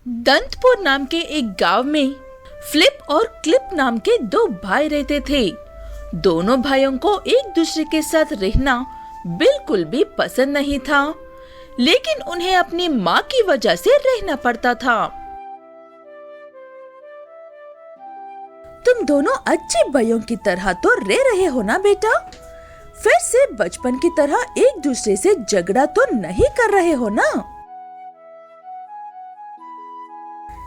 दंतपुर नाम के एक गांव में फ्लिप और क्लिप नाम के दो भाई रहते थे। दोनों भाइयों को एक दूसरे के साथ रहना बिल्कुल भी पसंद नहीं था, लेकिन उन्हें अपनी माँ की वजह से रहना पड़ता था। तुम दोनों अच्छे भाइयों की तरह तो रह रहे हो ना बेटा? फिर से बचपन की तरह एक दूसरे से झगड़ा तो नहीं कर रहे हो ना?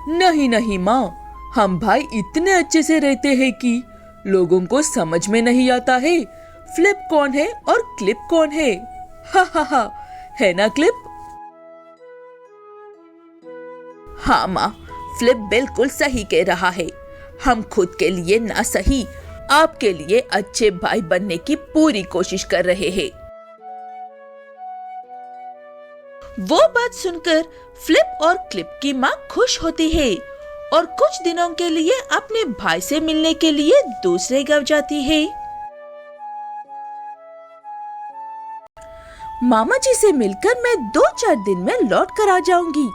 नहीं नहीं माँ, हम भाई इतने अच्छे से रहते हैं कि लोगों को समझ में नहीं आता है फ्लिप कौन है और क्लिप कौन है। हा हा हा, है ना क्लिप? हाँ माँ, फ्लिप बिल्कुल सही कह रहा है। हम खुद के लिए ना सही, आपके लिए अच्छे भाई बनने की पूरी कोशिश कर रहे हैं। वो बात सुनकर फ्लिप और क्लिप की माँ खुश होती है और कुछ दिनों के लिए अपने भाई से मिलने के लिए दूसरे गांव जाती है। मामा जी से मिलकर मैं 2-4 दिन में लौट कर आ जाऊंगी।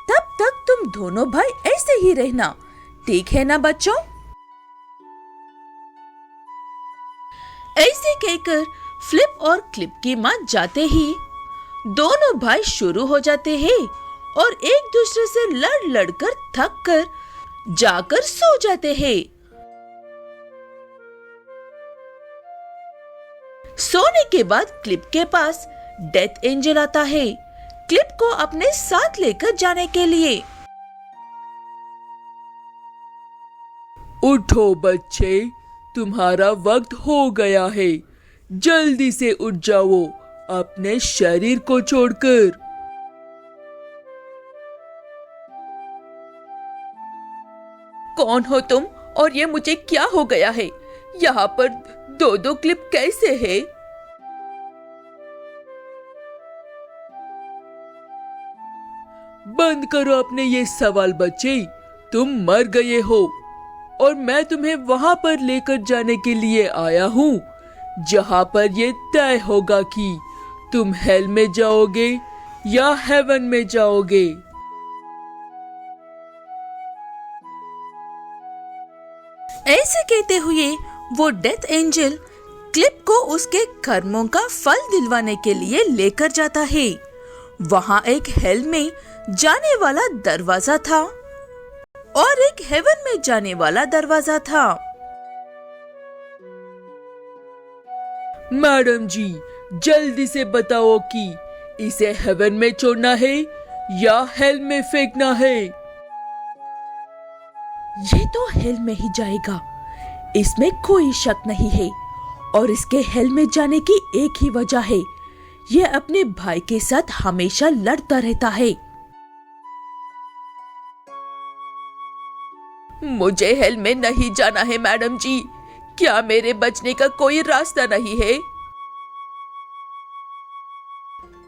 तब तक तुम दोनों भाई ऐसे ही रहना, ठीक है ना बच्चों? ऐसे कहकर फ्लिप और क्लिप की माँ जाते ही दोनों भाई शुरू हो जाते हैं और एक दूसरे से लड़ लड़ कर थक कर जाकर सो जाते हैं। सोने के बाद क्लिप के पास डेथ एंजल आता है क्लिप को अपने साथ लेकर जाने के लिए। उठो बच्चे, तुम्हारा वक्त हो गया है। जल्दी से उठ जाओ अपने शरीर को छोड़कर। कौन हो तुम और ये मुझे क्या हो गया है? यहाँ पर दो क्लिप कैसे है? बंद करो अपने ये सवाल बच्चे, तुम मर गए हो और मैं तुम्हें वहां पर लेकर जाने के लिए आया हूँ जहाँ पर ये तय होगा कि तुम हेल में जाओगे या हेवन में जाओगे। ऐसे कहते हुए वो डेथ एंजल क्लिप को उसके कर्मों का फल दिलवाने के लिए लेकर जाता है। वहाँ एक हेल में जाने वाला दरवाजा था और एक हेवन में जाने वाला दरवाजा था। मैडम जी, जल्दी से बताओ कि इसे हेवन में छोड़ना है या हेल में फेंकना है। ये तो हेल में ही जाएगा, इसमें कोई शक नहीं है। और इसके हेल में जाने की एक ही वजह है, ये अपने भाई के साथ हमेशा लड़ता रहता है। मुझे हेल में नहीं जाना है मैडम जी, क्या मेरे बचने का कोई रास्ता नहीं है?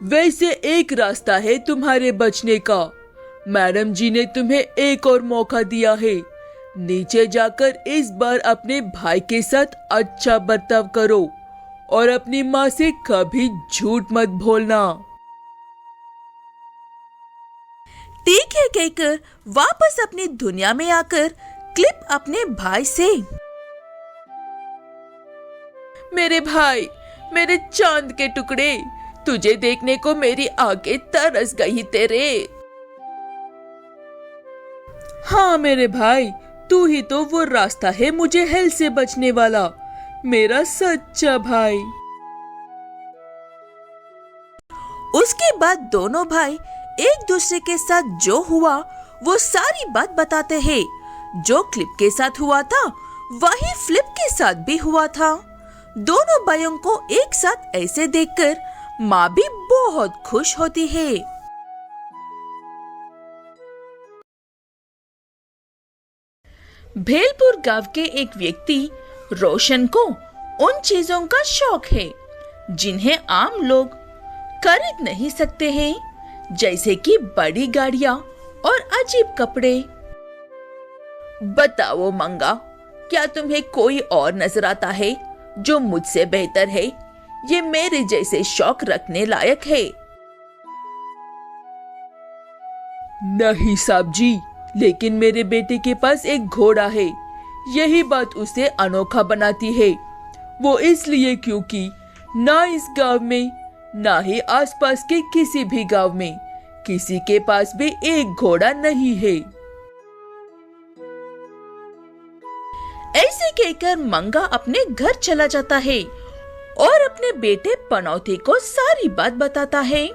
वैसे एक रास्ता है तुम्हारे बचने का। मैडम जी ने तुम्हें एक और मौका दिया है। नीचे जाकर इस बार अपने भाई के साथ अच्छा बर्ताव करो और अपनी माँ से कभी झूठ मत बोलना। ठीक है कहकर वापस अपनी दुनिया में आकर क्लिप अपने भाई से, मेरे भाई, मेरे चांद के टुकड़े, तुझे देखने को मेरी आंखें तरस गई तेरे। हाँ मेरे भाई, तू ही तो वो रास्ता है मुझे हेल से बचने वाला, मेरा सच्चा भाई। उसके बाद दोनों भाई एक दूसरे के साथ जो हुआ वो सारी बात बताते हैं। जो क्लिप के साथ हुआ था वही फ्लिप के साथ भी हुआ था। दोनों भाइयों को एक साथ ऐसे देखकर माँ भी बहुत खुश होती है। भेलपुर गांव के एक व्यक्ति रोशन को उन चीजों का शौक है जिन्हें आम लोग खरीद नहीं सकते हैं, जैसे कि बड़ी गाड़ियां और अजीब कपड़े। बताओ मंगा, क्या तुम्हें कोई और नजर आता है जो मुझसे बेहतर है? ये मेरे जैसे शौक रखने लायक है। नहीं साहब जी, लेकिन मेरे बेटे के पास एक घोड़ा है। यही बात उसे अनोखा बनाती है। वो इसलिए क्योंकि ना इस गांव में ना ही आसपास के किसी भी गांव में किसी के पास भी एक घोड़ा नहीं है। ऐसे कहकर मंगा अपने घर चला जाता है और अपने बेटे पनौती को सारी बात बताता है।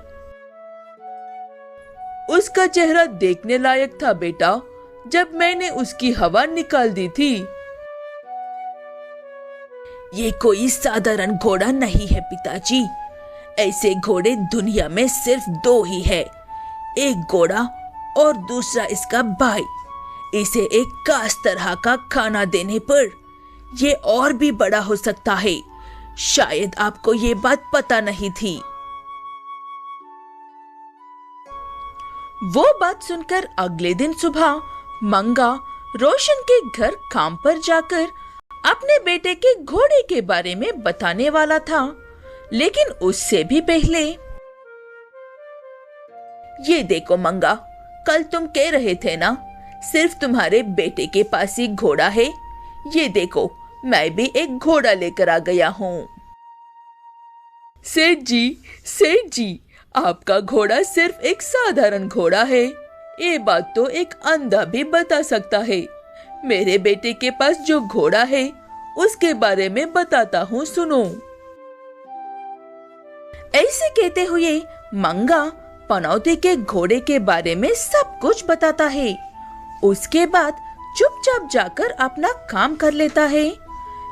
उसका चेहरा देखने लायक था बेटा, जब मैंने उसकी हवा निकाल दी थी। ये कोई साधारण घोड़ा नहीं है पिताजी। ऐसे घोड़े दुनिया में सिर्फ 2 ही है, एक घोड़ा और दूसरा इसका भाई। इसे एक खास तरह का खाना देने पर ये और भी बड़ा हो सकता है। शायद आपको ये बात पता नहीं थी। वो बात सुनकर अगले दिन सुबह मंगा रोशन के घर काम पर जाकर अपने बेटे के घोड़े के बारे में बताने वाला था, लेकिन उससे भी पहले, ये देखो मंगा, कल तुम कह रहे थे ना सिर्फ तुम्हारे बेटे के पास ही घोड़ा है। ये देखो, मैं भी एक घोड़ा लेकर आ गया हूँ। सेठ जी, आपका घोड़ा सिर्फ एक साधारण घोड़ा है। ये बात तो एक अंधा भी बता सकता है। मेरे बेटे के पास जो घोड़ा है उसके बारे में बताता हूँ, सुनो। ऐसे कहते हुए मंगा पनौती के घोड़े के बारे में सब कुछ बताता है। उसके बाद चुपचाप जाकर अपना काम कर लेता है,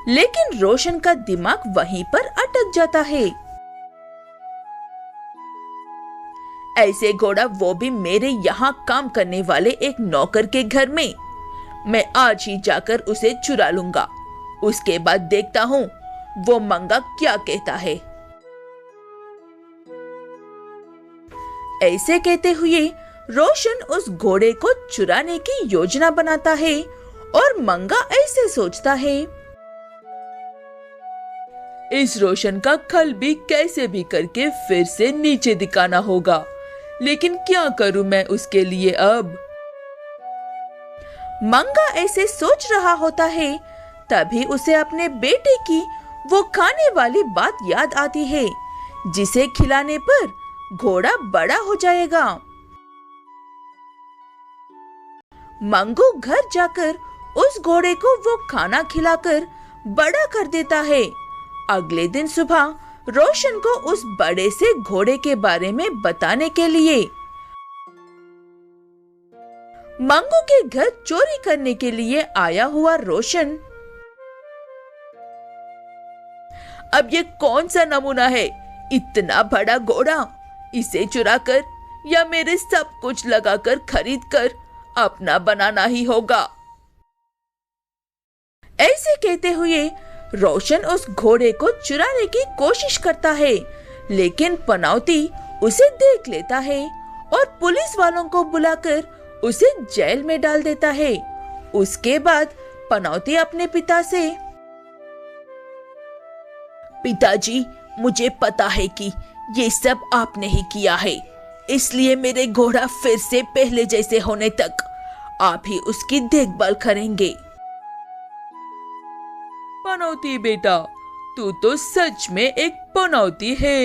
लेकिन रोशन का दिमाग वहीं पर अटक जाता है। ऐसे घोड़ा, वो भी मेरे यहाँ काम करने वाले एक नौकर के घर में। मैं आज ही जाकर उसे चुरा लूंगा। उसके बाद देखता हूँ वो मंगा क्या कहता है। ऐसे कहते हुए रोशन उस घोड़े को चुराने की योजना बनाता है और मंगा ऐसे सोचता है, इस रोशन का खल भी कैसे भी करके फिर से नीचे दिखाना होगा। लेकिन क्या करूं मैं उसके लिए अब। मंगा ऐसे सोच रहा होता है, तभी उसे अपने बेटे की वो खाने वाली बात याद आती है, जिसे खिलाने पर घोड़ा बड़ा हो जाएगा। मंगू घर जाकर उस घोड़े को वो खाना खिलाकर बड़ा कर देता है। अगले दिन सुबह रोशन को उस बड़े से घोड़े के बारे में बताने के लिए मंगू के घर चोरी करने के लिए आया हुआ रोशन, अब ये कौन सा नमूना है, इतना बड़ा घोड़ा। इसे चुराकर या मेरे सब कुछ लगाकर खरीद कर अपना बनाना ही होगा। ऐसे कहते हुए रोशन उस घोड़े को चुराने की कोशिश करता है, लेकिन पनौती उसे देख लेता है और पुलिस वालों को बुलाकर उसे जेल में डाल देता है। उसके बाद पनौती अपने पिता से, पिताजी, मुझे पता है कि ये सब आपने ही किया है, इसलिए मेरे घोड़ा फिर से पहले जैसे होने तक आप ही उसकी देखभाल करेंगे। पनौती बेटा, तू तो सच में एक पनौती है।